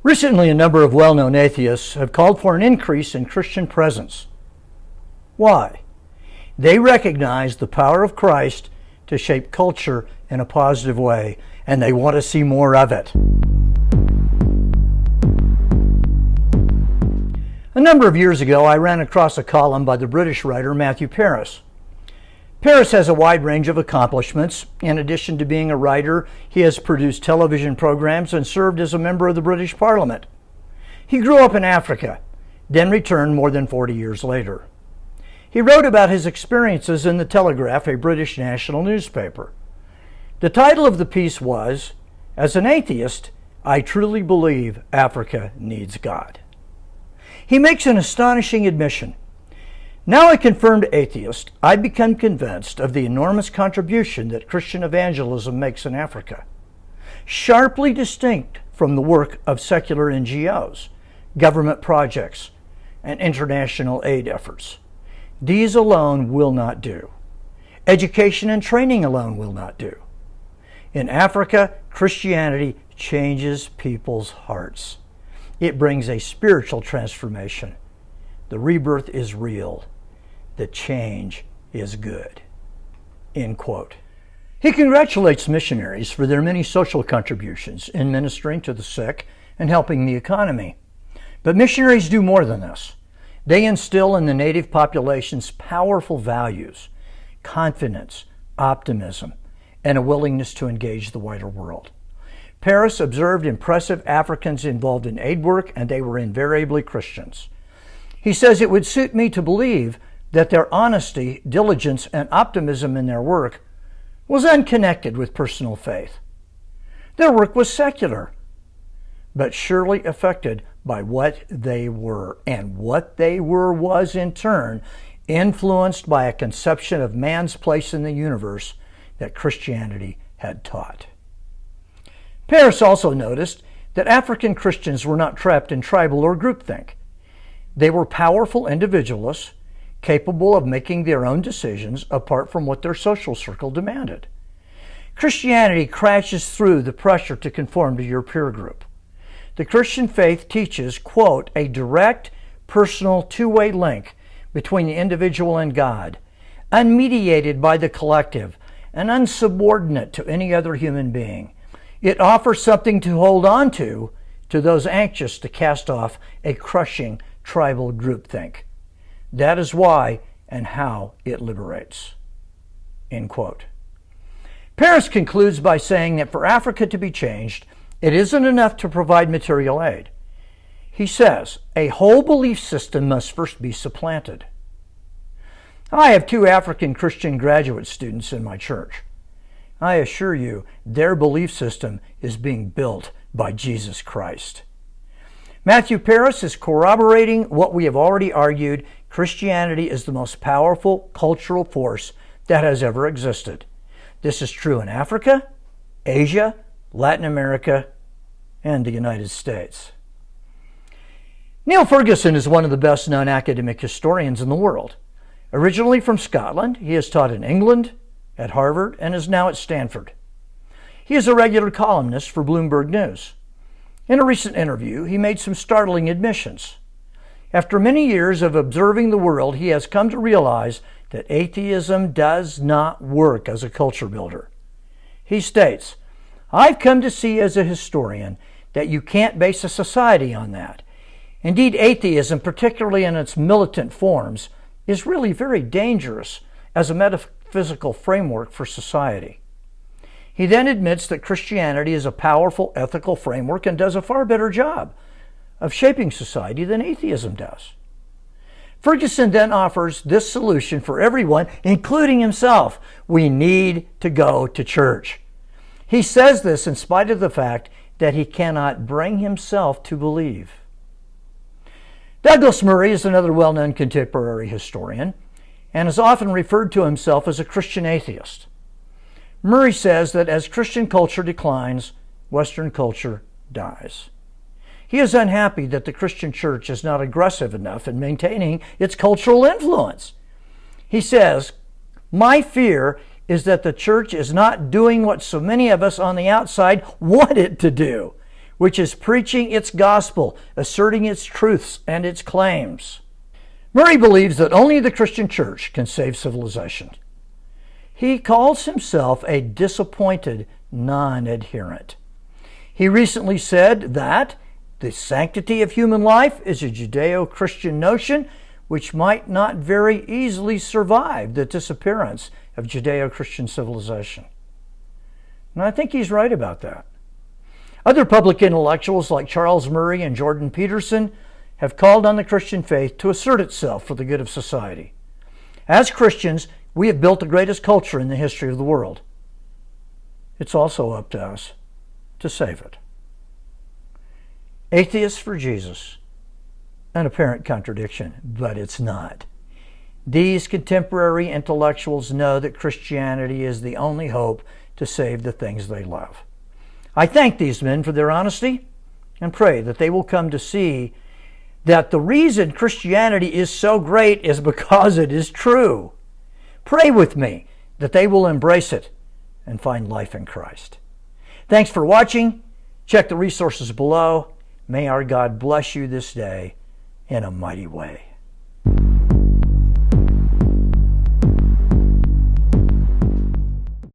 Recently, a number of well-known atheists have called for an increase in Christian presence. Why? They recognize the power of Christ to shape culture in a positive way, and they want to see more of it. A number of years ago, I ran across a column by the British writer Matthew Paris. Paris has a wide range of accomplishments. In addition to being a writer, he has produced television programs and served as a member of the British Parliament. He grew up in Africa, then returned more than 40 years later. He wrote about his experiences in The Telegraph, a British national newspaper. The title of the piece was, "As an atheist, I truly believe Africa needs God." He makes an astonishing admission. Now a confirmed atheist, I become convinced of the enormous contribution that Christian evangelism makes in Africa, sharply distinct from the work of secular NGOs, government projects, and international aid efforts. These alone will not do. Education and training alone will not do. In Africa, Christianity changes people's hearts. It brings a spiritual transformation. The rebirth is real. The change is good. End quote. He congratulates missionaries for their many social contributions in ministering to the sick and helping the economy. But missionaries do more than this. They instill in the native populations powerful values, confidence, optimism, and a willingness to engage the wider world. Paris observed impressive Africans involved in aid work, and they were invariably Christians. He says, "It would suit me to believe that their honesty, diligence, and optimism in their work was unconnected with personal faith. Their work was secular, but surely affected by what they were, and what they were was in turn influenced by a conception of man's place in the universe that Christianity had taught." Paris also noticed that African Christians were not trapped in tribal or groupthink. They were powerful individualists, capable of making their own decisions apart from what their social circle demanded. Christianity crashes through the pressure to conform to your peer group. The Christian faith teaches, quote, "a direct, personal, two-way link between the individual and God, unmediated by the collective and unsubordinate to any other human being. It offers something to hold on to those anxious to cast off a crushing tribal groupthink. That is why and how it liberates." End quote. Paris concludes by saying that for Africa to be changed, it isn't enough to provide material aid. He says, a whole belief system must first be supplanted. I have 2 African Christian graduate students in my church. I assure you, their belief system is being built by Jesus Christ. Matthew Paris is corroborating what we have already argued. Christianity is the most powerful cultural force that has ever existed. This is true in Africa, Asia, Latin America, and the United States. Neil Ferguson is one of the best-known academic historians in the world. Originally from Scotland, he has taught in England, at Harvard, and is now at Stanford. He is a regular columnist for Bloomberg News. In a recent interview, he made some startling admissions. After many years of observing the world, he has come to realize that atheism does not work as a culture builder. He states, "I've come to see as a historian that you can't base a society on that. Indeed, atheism, particularly in its militant forms, is really very dangerous as a metaphysical framework for society." He then admits that Christianity is a powerful ethical framework and does a far better job of shaping society than atheism does. Ferguson then offers this solution for everyone, including himself. We need to go to church. He says this in spite of the fact that he cannot bring himself to believe. Douglas Murray is another well-known contemporary historian and is often referred to himself as a Christian atheist. Murray says that as Christian culture declines, Western culture dies. He is unhappy that the Christian church is not aggressive enough in maintaining its cultural influence. He says, "My fear is that the church is not doing what so many of us on the outside want it to do. which is preaching its gospel, asserting its truths and its claims. Murray believes that only the Christian church can save civilization. He calls himself a disappointed non-adherent. He recently said that the sanctity of human life is a Judeo-Christian notion which might not very easily survive the disappearance of Judeo-Christian civilization. And I think he's right about that. Other public intellectuals like Charles Murray and Jordan Peterson have called on the Christian faith to assert itself for the good of society. As Christians, we have built the greatest culture in the history of the world. It's also up to us to save it. Atheists for Jesus. An apparent contradiction, but it's not. These contemporary intellectuals know that Christianity is the only hope to save the things they love. I thank these men for their honesty and pray that they will come to see that the reason Christianity is so great is because it is true. Pray with me that they will embrace it and find life in Christ. Thanks for watching. Check the resources below. May our God bless you this day in a mighty way.